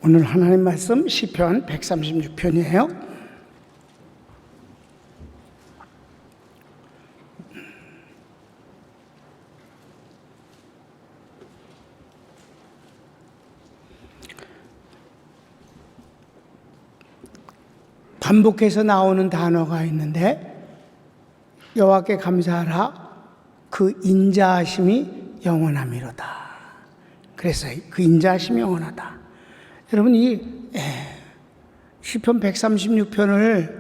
오늘 하나님 말씀 시편 136편이에요. 반복해서 나오는 단어가 있는데 여호와께 감사하라 그 인자하심이 영원함이로다. 그래서 그 인자하심이 영원하다. 여러분 이 시편 136편을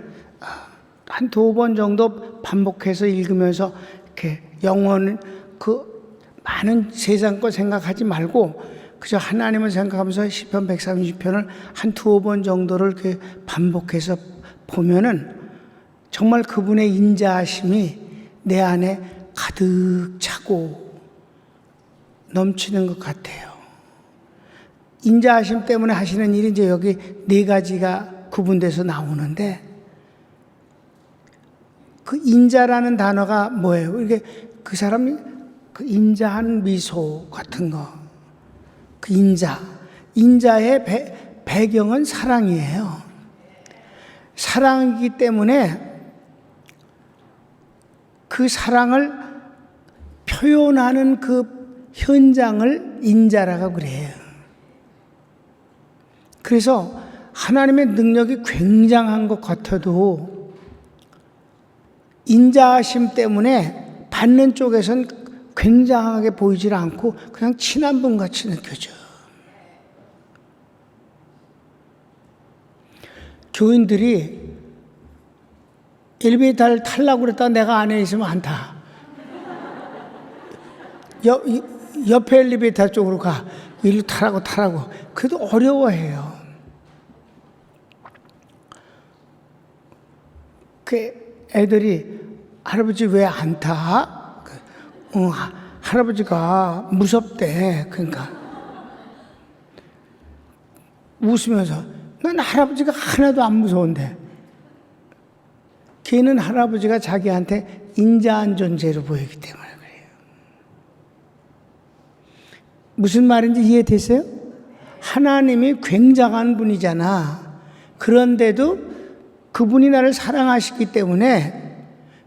한 두 번 정도 반복해서 읽으면서 이렇게 영원 그 많은 세상 거 생각하지 말고 그저 하나님을 생각하면서 시편 130편을 한 두 번 정도를 이렇게 반복해서 보면은 정말 그분의 인자하심이 내 안에 가득 차고 넘치는 것 같아요. 인자하심 때문에 하시는 일이 이제 여기 네 가지가 구분돼서 나오는데 그 인자라는 단어가 뭐예요? 이게 그 사람이 그 인자한 미소 같은 거. 그 인자의 배경은 사랑이에요. 사랑이기 때문에 그 사랑을 표현하는 그 현장을 인자라고 그래요. 그래서 하나님의 능력이 굉장한 것 같아도 인자하심 때문에 받는 쪽에선 굉장하게 보이질 않고 그냥 친한 분 같이 느껴져. 교인들이 엘리베이터를 타려고 그랬다가 내가 안에 있으면 안 타. 옆에 엘리베이터 쪽으로 가. 일로 타라고. 그래도 어려워해요. 그 애들이 할아버지 왜 안 타? 할아버지가 무섭대. 그러니까 웃으면서 난 할아버지가 하나도 안 무서운데 걔는 할아버지가 자기한테 인자한 존재로 보이기 때문에 그래요. 무슨 말인지 이해되세요? 하나님이 굉장한 분이잖아. 그런데도 그분이 나를 사랑하시기 때문에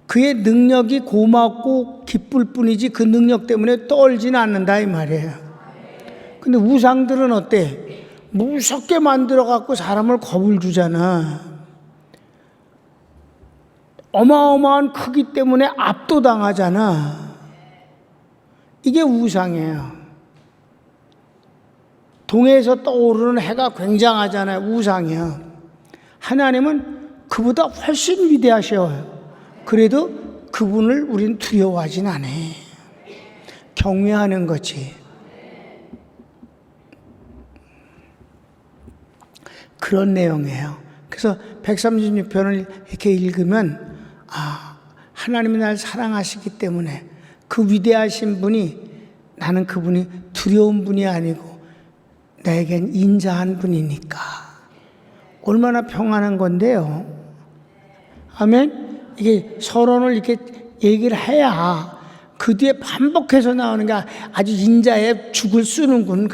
그의 능력이 고맙고 기쁠 뿐이지 그 능력 때문에 떨지는 않는다 이 말이에요. 근데 우상들은 어때? 무섭게 만들어갖고 사람을 겁을 주잖아. 어마어마한 크기 때문에 압도당하잖아. 이게 우상이에요. 동해에서 떠오르는 해가 굉장하잖아요. 우상이에요. 하나님은 그보다 훨씬 위대하셔요. 그래도 그분을 우린 두려워하진 않아. 경외하는 거지. 그런 내용이에요. 그래서 136편을 이렇게 읽으면 하나님이 날 사랑하시기 때문에 그 위대하신 분이 나는 그분이 두려운 분이 아니고 나에겐 인자한 분이니까 얼마나 평안한 건데요. 아멘. 이게 서론을 이렇게 얘기를 해야 그 뒤에 반복해서 나오는 게 아주 인자에 죽을 쓰는군.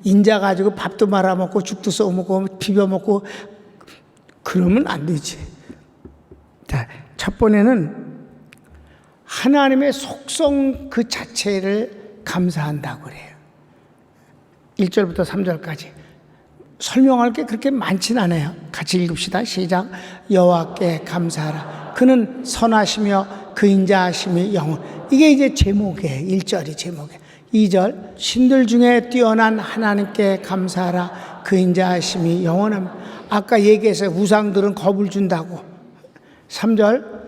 인자 가지고 밥도 말아먹고 죽도 써먹고 비벼먹고 그러면 안 되지. 자, 첫 번에는 하나님의 속성 그 자체를 감사한다고 그래요. 1절부터 3절까지. 설명할 게 그렇게 많진 않아요. 같이 읽읍시다. 시작. 여호와께 감사하라. 그는 선하시며 그 인자하심이 영원. 이게 이제 제목이에요. 1절이 제목이에요. 2절. 신들 중에 뛰어난 하나님께 감사하라. 그 인자하심이 영원합니다. 아까 얘기했어요. 우상들은 겁을 준다고. 3절.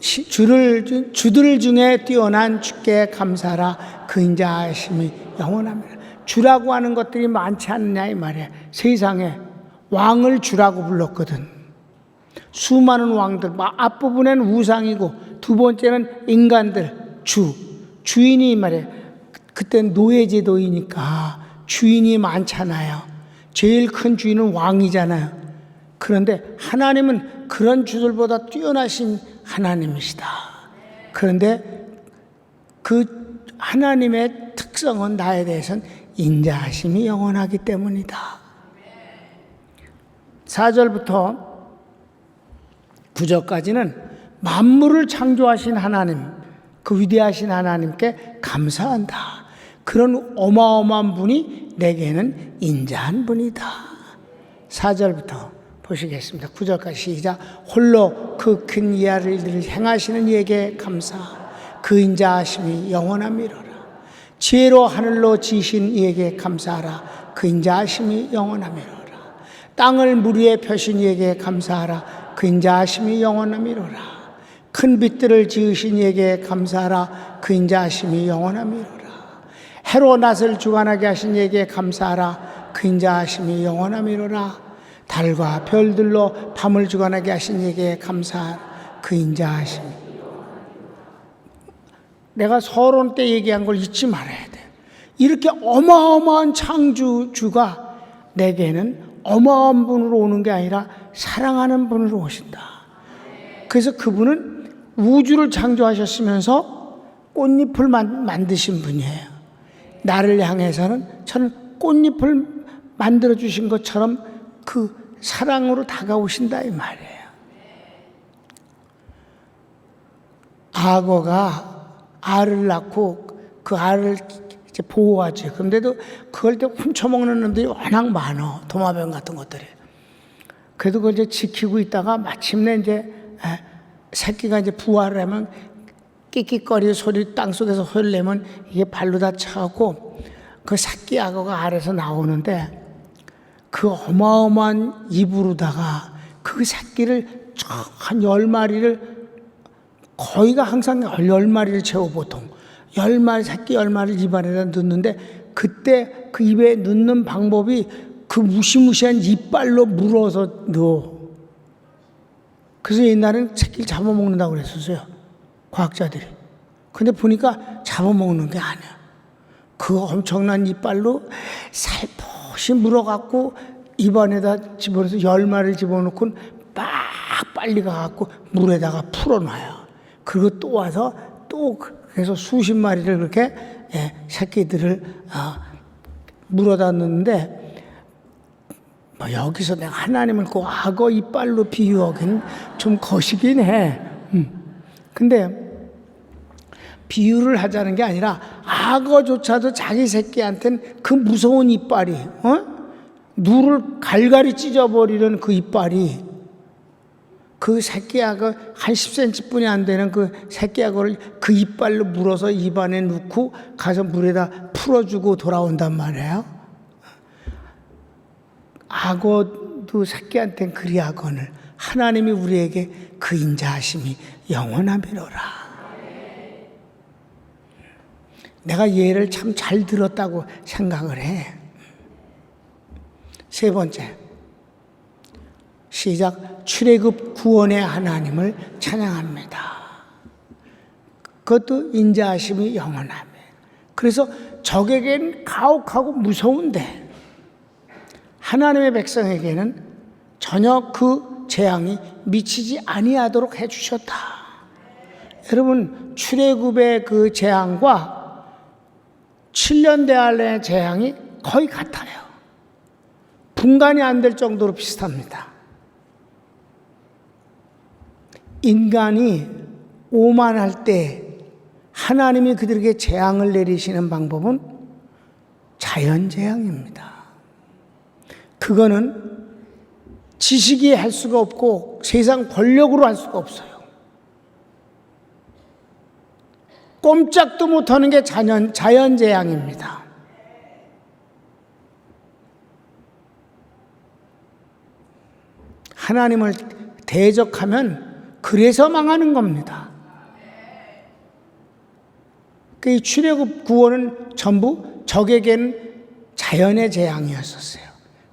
주들 중에 뛰어난 주께 감사하라. 그 인자하심이 영원합니다. 주라고 하는 것들이 많지 않느냐 이 말이야. 세상에 왕을 주라고 불렀거든. 수많은 왕들, 앞부분에는 우상이고 두 번째는 인간들, 주인이 이 말이야. 그때는 노예제도이니까 주인이 많잖아요. 제일 큰 주인은 왕이잖아요. 그런데 하나님은 그런 주들보다 뛰어나신 하나님이시다. 그런데 그 하나님의 특성은 나에 대해서는 인자하심이 영원하기 때문이다. 4절부터 9절까지는 만물을 창조하신 하나님, 그 위대하신 하나님께 감사한다. 그런 어마어마한 분이 내게는 인자한 분이다. 4절부터 보시겠습니다. 9절까지 시작. 홀로 그 큰 이하를 행하시는 이에게 감사. 그 인자하심이 영원함이로라. 지혜로 하늘로 지으신 이에게 감사하라. 그 인자하심이 영원함이로라. 땅을 물 위에 펴신 이에게 감사하라. 그 인자하심이 영원함이로라. 큰 빛들을 지으신 이에게 감사하라. 그 인자하심이 영원함이로라. 해로 낫을 주관하게 하신 이에게 감사하라. 그 인자하심이 영원함이로라. 달과 별들로 밤을 주관하게 하신 이에게 감사하라. 그 인자하심이. 내가 서론 때 얘기한 걸 잊지 말아야 돼. 이렇게 어마어마한 창조주가 내게는 어마어마한 분으로 오는 게 아니라 사랑하는 분으로 오신다. 그래서 그분은 우주를 창조하셨으면서 꽃잎을 만드신 분이에요. 나를 향해서는 저는 꽃잎을 만들어주신 것처럼 그 사랑으로 다가오신다 이 말이에요. 악어가 알을 낳고 그 알을 이제 보호하지. 그런데도 그걸 또 훔쳐먹는 놈들이 워낙 많어. 도마뱀 같은 것들이. 그래도 그걸 이제 지키고 있다가 마침내 이제 새끼가 이제 부화를 하면 끽끽거리는 소리, 땅속에서 소리를 내면 이게 발로 다 차고 그 새끼 악어가 알에서 나오는데 그 어마어마한 입으로다가 그 새끼를 한 10마리를 거의가 항상 10마리를 채워 보통 10마리 새끼 10마리를 입안에다 넣는데 그때 그 입에 넣는 방법이 그 무시무시한 이빨로 물어서 넣어. 그래서 옛날에는 새끼를 잡아먹는다고 그랬었어요. 과학자들이. 근데 보니까 잡아먹는 게 아니야. 그 엄청난 이빨로 살포시 물어갖고 입안에다 집어넣어서 10마리를 집어넣고 막 빨리 가갖고 물에다가 풀어놔요. 그리고 또 와서 또 그래서 수십 마리를 그렇게 새끼들을 물어다 넣는데 뭐 여기서 내가 하나님을 그 악어 이빨로 비유하기는 좀 거시긴 해. 근데 비유를 하자는 게 아니라 악어조차도 자기 새끼한테는 그 무서운 이빨이 누를 갈갈이 찢어버리는 그 이빨이 그 새끼 악어 한 10cm 뿐이 안 되는 그 새끼 악어를 그 이빨로 물어서 입안에 넣고 가서 물에다 풀어주고 돌아온단 말이에요. 악어도 새끼한테는 그리 하거늘 하나님이 우리에게 그 인자하심이 영원함이로라. 내가 예를 참 잘 들었다고 생각을 해. 세 번째, 시작. 출애굽 구원의 하나님을 찬양합니다. 그것도 인자하심이 영원함이에요. 그래서 적에겐 가혹하고 무서운데 하나님의 백성에게는 전혀 그 재앙이 미치지 아니하도록 해주셨다. 여러분, 출애굽의 그 재앙과 7년 대할례의 재앙이 거의 같아요. 분간이 안 될 정도로 비슷합니다. 인간이 오만할 때 하나님이 그들에게 재앙을 내리시는 방법은 자연재앙입니다. 그거는 지식이 할 수가 없고 세상 권력으로 할 수가 없어요. 꼼짝도 못하는 게 자연재앙입니다. 하나님을 대적하면 그래서 망하는 겁니다. 그 출애굽 구원은 전부 적에게는 자연의 재앙이었었어요.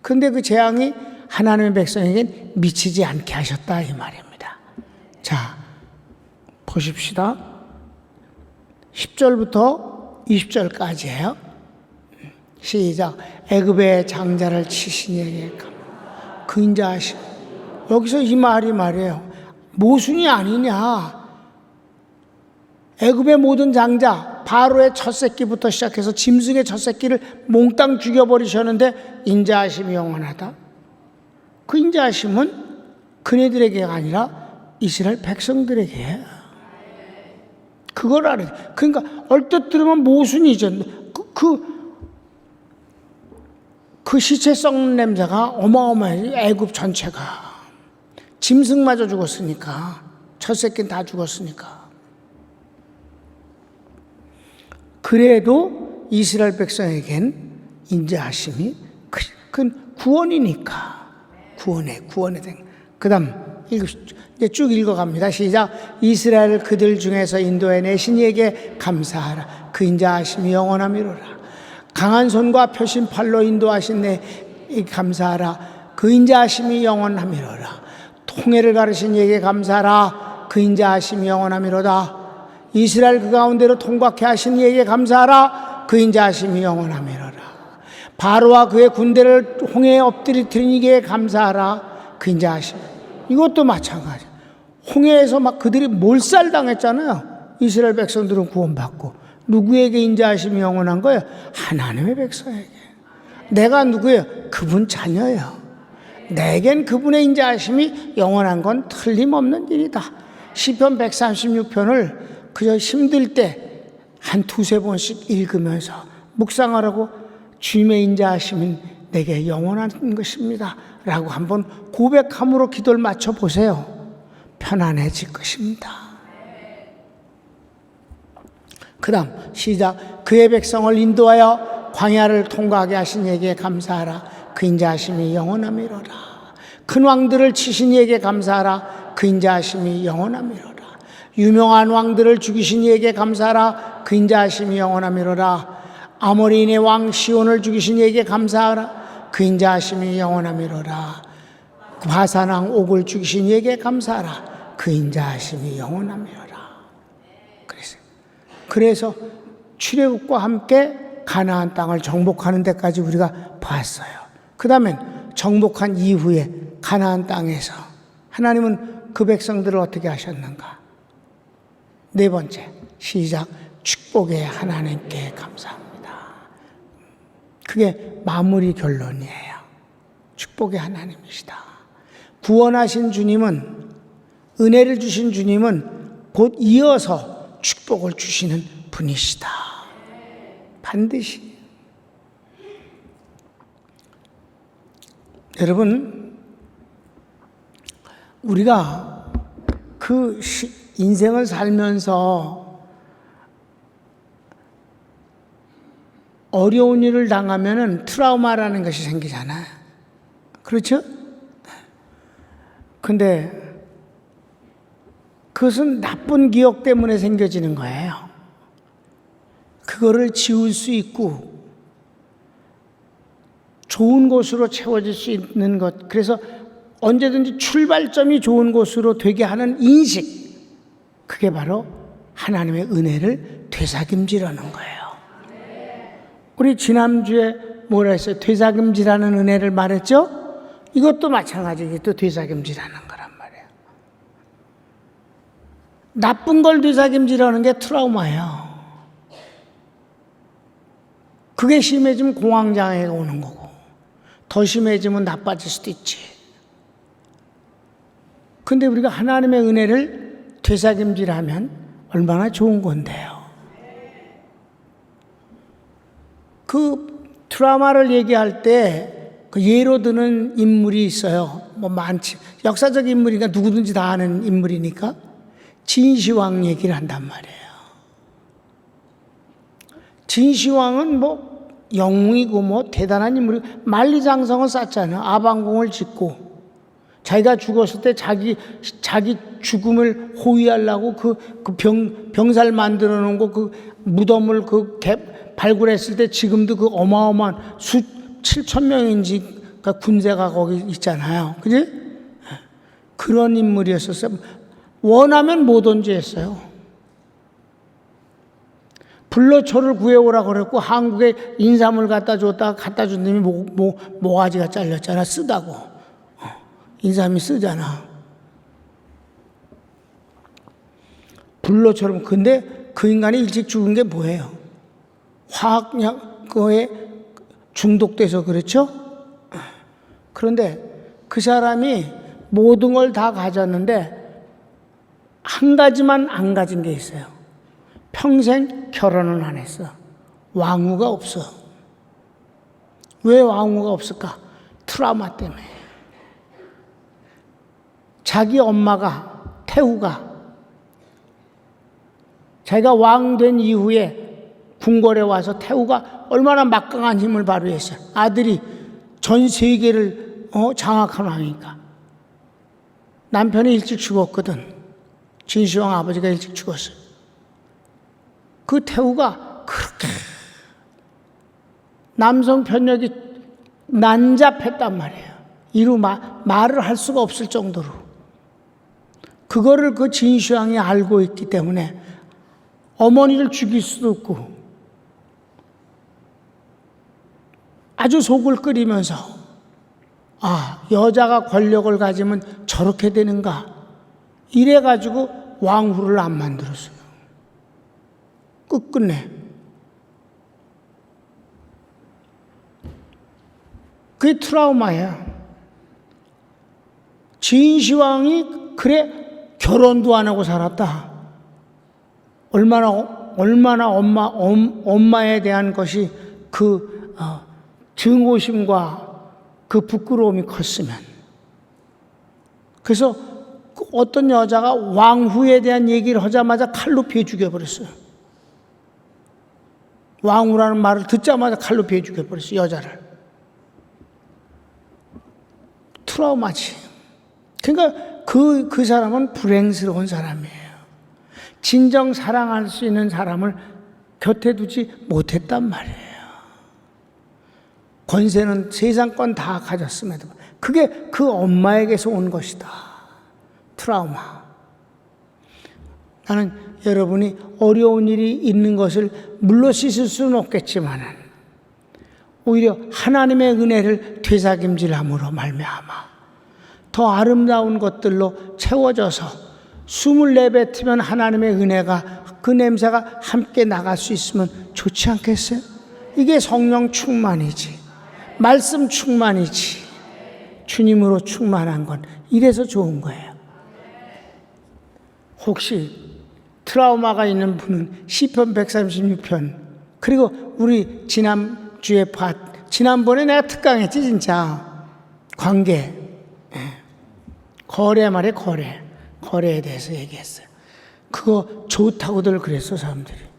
그런데 그 재앙이 하나님의 백성에겐 미치지 않게 하셨다 이 말입니다. 자, 보십시다. 10절부터 20절까지예요. 시작. 애굽의 장자를 치신 이에게 그 인자하심. 여기서 이 말이 말이에요. 모순이 아니냐. 애굽의 모든 장자, 바로의 첫 새끼부터 시작해서 짐승의 첫 새끼를 몽땅 죽여버리셨는데 인자하심이 영원하다. 그 인자하심은 그네들에게가 아니라 이스라엘 백성들에게. 그걸 알아야 돼. 그러니까 얼뜻 들으면 모순이죠. 그 시체 썩는 냄새가 어마어마해. 애굽 전체가. 짐승마저 죽었으니까. 첫 새끼는 다 죽었으니까. 그래도 이스라엘 백성에겐 인자하심이 그 구원이니까. 구원에 된. 그 다음 이제 쭉 읽어갑니다. 시작. 이스라엘 그들 중에서 인도해내신 이에게 감사하라. 그 인자하심이 영원하미로라. 강한 손과 펴신 팔로 인도하신 내 감사하라. 그 인자하심이 영원하미로라. 통해를 가르신 이에게 감사하라. 그 인자하심이 영원하미로다. 이스라엘 그 가운데로 통과케 하신 이에게 감사하라. 그 인자하심이 영원하미로라. 바로와 그의 군대를 홍해에 엎드리트린 이에게 감사하라. 그 인자하심. 이것도 마찬가지. 홍해에서 막 그들이 몰살당했잖아요. 이스라엘 백성들은 구원받고. 누구에게 인자하심이 영원한 거예요? 하나님의 백성에게. 내가 누구예요? 그분 자녀예요. 내겐 그분의 인자하심이 영원한 건 틀림없는 일이다. 시편 136편을 그저 힘들 때 한 두세 번씩 읽으면서 묵상하라고 주님의 인자하심은 내게 영원한 것입니다 라고 한번 고백함으로 기도를 맞춰보세요. 편안해질 것입니다. 그 다음 시작. 그의 백성을 인도하여 광야를 통과하게 하신 이에게 감사하라. 그 인자하심이 영원하미로라. 큰 왕들을 치신 이에게 감사하라. 그 인자하심이 영원하미로라. 유명한 왕들을 죽이신 이에게 감사하라. 그 인자하심이 영원하미로라. 아모리인의 왕 시온을 죽이신 이에게 감사하라. 그 인자하심이 영원하미로라. 바산 왕 옥을 죽이신 이에게 감사하라. 그 인자하심이 영원하미로라. 그래서 출애굽과 함께 가나안 땅을 정복하는 데까지 우리가 봤어요. 그 다음엔 정복한 이후에 가나안 땅에서 하나님은 그 백성들을 어떻게 하셨는가? 네 번째, 시작. 축복의 하나님께 감사합니다. 그게 마무리 결론이에요. 축복의 하나님이시다. 구원하신 주님은, 은혜를 주신 주님은 곧 이어서 축복을 주시는 분이시다. 반드시. 여러분, 우리가 그 인생을 살면서 어려운 일을 당하면은 트라우마라는 것이 생기잖아요. 그렇죠? 근데 그것은 나쁜 기억 때문에 생겨지는 거예요. 그거를 지울 수 있고 좋은 곳으로 채워질 수 있는 것. 그래서 언제든지 출발점이 좋은 곳으로 되게 하는 인식. 그게 바로 하나님의 은혜를 되새김질하는 거예요. 우리 지난주에 뭐라 했어요? 되새김질하는 은혜를 말했죠? 이것도 마찬가지예요. 또 되새김질하는 거란 말이에요. 나쁜 걸 되새김질하는 게 트라우마예요. 그게 심해지면 공황장애가 오는 거고, 더 심해지면 나빠질 수도 있지. 근데 우리가 하나님의 은혜를 되새김질하면 얼마나 좋은 건데요. 그 트라우마를 얘기할 때 그 예로 드는 인물이 있어요. 뭐 많지. 역사적 인물이니까 누구든지 다 아는 인물이니까 진시황 얘기를 한단 말이에요. 진시황은 뭐 영웅이고 뭐 대단한 인물이고 만리장성을 쌓잖아요. 아방궁을 짓고 자기가 죽었을 때 자기 죽음을 호위하려고 그 병살 만들어 놓은 거 그 무덤을 발굴했을 때 지금도 그 어마어마한 7,000명인지 군대가 거기 있잖아요. 그지? 그런 인물이었었어요. 원하면 뭐든지 했어요. 불로초를 구해오라고 그랬고 한국에 인삼을 갖다 줬다가 갖다 준 놈이 모가지가 잘렸잖아. 쓰다고. 인삼이 쓰잖아. 불로처럼. 근데 그 인간이 일찍 죽은 게 뭐예요? 화학약 거에 중독돼서 그렇죠? 그런데 그 사람이 모든 걸 다 가졌는데 한 가지만 안 가진 게 있어요. 평생 결혼은 안 했어. 왕후가 없어. 왜 왕후가 없을까? 트라우마 때문에. 자기 엄마가, 태후가 자기가 왕 된 이후에 궁궐에 와서 태후가 얼마나 막강한 힘을 발휘했어요. 아들이 전 세계를 장악한 왕이니까. 남편이 일찍 죽었거든. 진시황 아버지가 일찍 죽었어요. 그 태후가 그렇게 남성 편력이 난잡했단 말이에요. 이루 말을 할 수가 없을 정도로. 그거를 그 진시황이 알고 있기 때문에 어머니를 죽일 수도 없고 아주 속을 끓이면서 여자가 권력을 가지면 저렇게 되는가 이래가지고 왕후를 안 만들었어요. 끝끝내. 그게 트라우마야. 진시황이 그래 결혼도 안 하고 살았다. 얼마나 엄마에 대한 것이 그 증오심과 그 부끄러움이 컸으면. 그래서 어떤 여자가 왕후에 대한 얘기를 하자마자 칼로 피해 죽여버렸어요. 왕후라는 말을 듣자마자 칼로 피해 죽여버렸어요. 여자를. 트라우마지. 그러니까 그 사람은 불행스러운 사람이에요. 진정 사랑할 수 있는 사람을 곁에 두지 못했단 말이에요. 권세는 세상권 다 가졌음에도 그게 그 엄마에게서 온 것이다. 트라우마. 나는 여러분이 어려운 일이 있는 것을 물러 씻을 수는 없겠지만 오히려 하나님의 은혜를 되새김질함으로 말미암아 더 아름다운 것들로 채워져서 숨을 내뱉으면 하나님의 은혜가 그 냄새가 함께 나갈 수 있으면 좋지 않겠어요? 이게 성령 충만이지. 말씀 충만이지. 주님으로 충만한 건 이래서 좋은 거예요. 혹시 트라우마가 있는 분은 시편 136편 그리고 우리 지난번에 내가 특강했지 진짜 관계 거래 말이야 거래에 대해서 얘기했어요. 그거 좋다고들 그랬어 사람들이.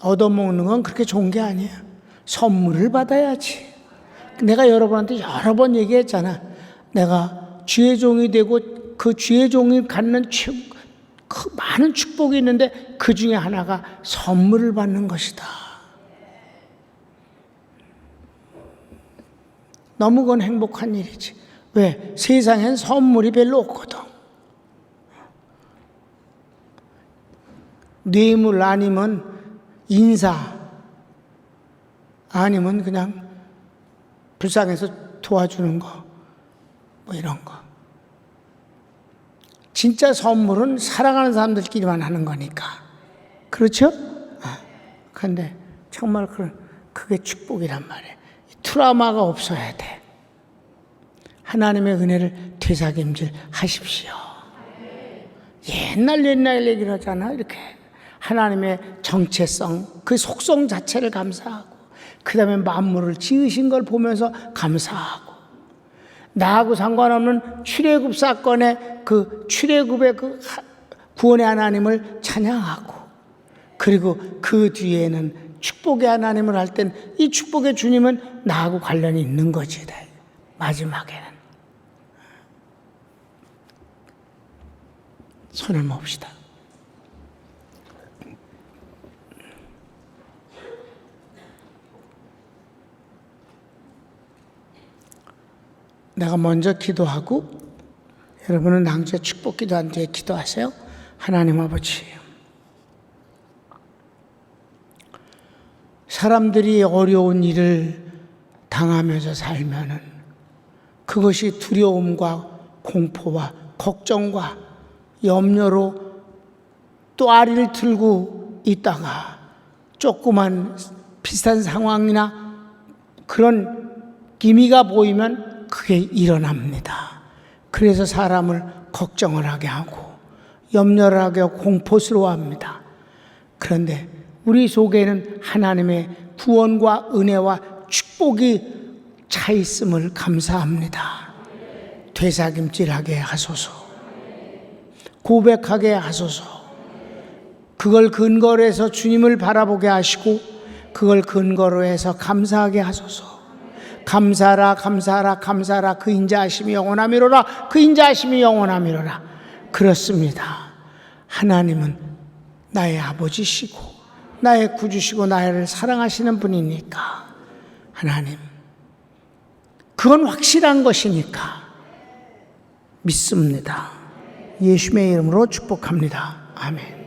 얻어먹는 건 그렇게 좋은 게 아니야. 선물을 받아야지. 내가 여러분한테 여러 번 얘기했잖아. 내가 주의 종이 되고 그 주의 종이 갖는 그 많은 축복이 있는데 그 중에 하나가 선물을 받는 것이다. 너무 그건 행복한 일이지. 왜? 세상엔 선물이 별로 없거든. 뇌물 아니면 인사 아니면 그냥 불쌍해서 도와주는 거 뭐 이런 거. 진짜 선물은 사랑하는 사람들끼리만 하는 거니까. 그렇죠? 그런데 정말 그게 축복이란 말이에요. 트라우마가 없어야 돼. 하나님의 은혜를 되새김질 하십시오. 옛날 얘기를 하잖아. 이렇게 하나님의 정체성, 그 속성 자체를 감사하고 그 다음에 만물을 지으신 걸 보면서 감사하고 나하고 상관없는 출애굽 사건의 그 출애굽의 그 구원의 하나님을 찬양하고 그리고 그 뒤에는 축복의 하나님을 할 땐 이 축복의 주님은 나하고 관련이 있는 거지. 마지막에는 손을 멉시다. 내가 먼저 기도하고 여러분은 낭주의 축복 기도한 뒤에 기도하세요. 하나님 아버지, 사람들이 어려운 일을 당하면서 살면은 그것이 두려움과 공포와 걱정과 염려로 또 아리를 들고 있다가 조그만 비슷한 상황이나 그런 기미가 보이면 그게 일어납니다. 그래서 사람을 걱정을 하게 하고 염려를 하게 하고 공포스러워합니다. 그런데 우리 속에는 하나님의 구원과 은혜와 축복이 차 있음을 감사합니다. 되살김질하게 하소서. 고백하게 하소서. 그걸 근거로 해서 주님을 바라보게 하시고 그걸 근거로 해서 감사하게 하소서. 감사하라 감사하라 감사하라. 그 인자하심이 영원하미로라. 그 인자하심이 영원하미로라. 그렇습니다. 하나님은 나의 아버지시고 나의 구주시고 나를 사랑하시는 분이니까 하나님, 그건 확실한 것이니까 믿습니다. 예수님의 이름으로 축복합니다. 아멘.